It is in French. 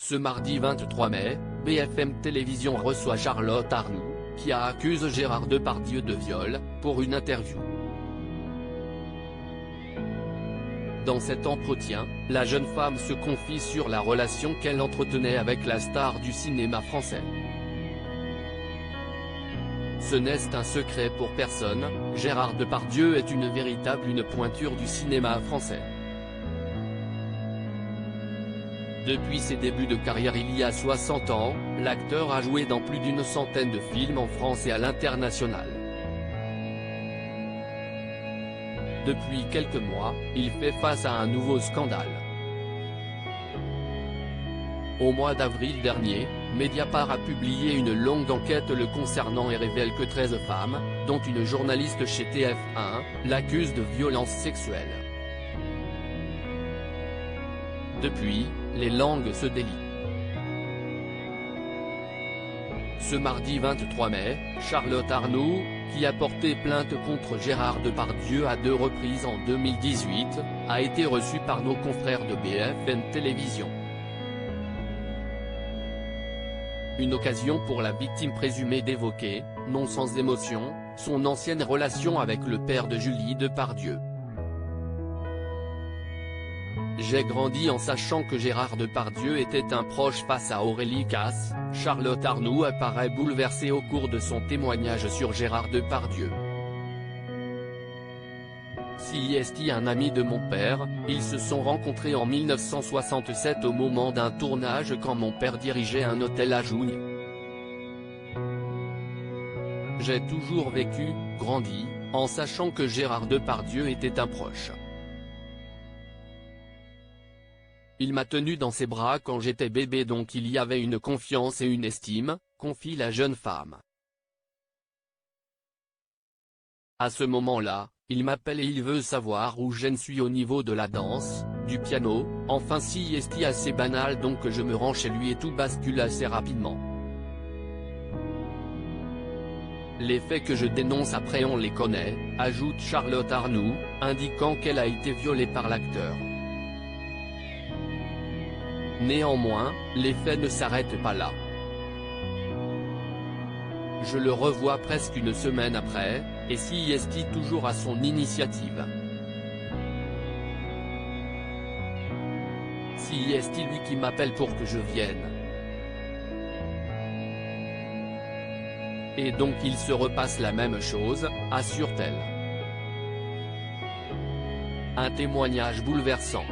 Ce mardi 23 mai, BFM Télévision reçoit Charlotte Arnoult, qui accuse Gérard Depardieu de viol, pour une interview. Dans cet entretien, la jeune femme se confie sur la relation qu'elle entretenait avec la star du cinéma français. Ce n'est un secret pour personne, Gérard Depardieu est une pointure du cinéma français. Depuis ses débuts de carrière il y a 60 ans, l'acteur a joué dans plus d'une centaine de films en France et à l'international. Depuis quelques mois, il fait face à un nouveau scandale. Au mois d'avril dernier, Mediapart a publié une longue enquête le concernant et révèle que 13 femmes, dont une journaliste chez TF1, l'accusent de violences sexuelles. Depuis, les langues se délient. Ce mardi 23 mai, Charlotte Arnoult, qui a porté plainte contre Gérard Depardieu à 2 reprises en 2018, a été reçue par nos confrères de BFM Télévision. Une occasion pour la victime présumée d'évoquer, non sans émotion, son ancienne relation avec le père de Julie Depardieu. J'ai grandi en sachant que Gérard Depardieu était un proche face à Aurélie Casse. Charlotte Arnoult apparaît bouleversée au cours de son témoignage sur Gérard Depardieu. Si est un ami de mon père, ils se sont rencontrés en 1967 au moment d'un tournage quand mon père dirigeait un hôtel à Jougne. J'ai toujours vécu, grandi, en sachant que Gérard Depardieu était un proche. Il m'a tenu dans ses bras quand j'étais bébé donc il y avait une confiance et une estime, confie la jeune femme. À ce moment-là, il m'appelle et il veut savoir où je suis au niveau de la danse, du piano, enfin si est assez banal donc je me rends chez lui et tout bascule assez rapidement. Les faits que je dénonce après on les connaît, ajoute Charlotte Arnoult, indiquant qu'elle a été violée par l'acteur. Néanmoins, les faits ne s'arrêtent pas là. Je le revois presque une semaine après, et si est toujours à son initiative. Si est lui qui m'appelle pour que je vienne. Et donc il se repasse la même chose, assure-t-elle. Un témoignage bouleversant.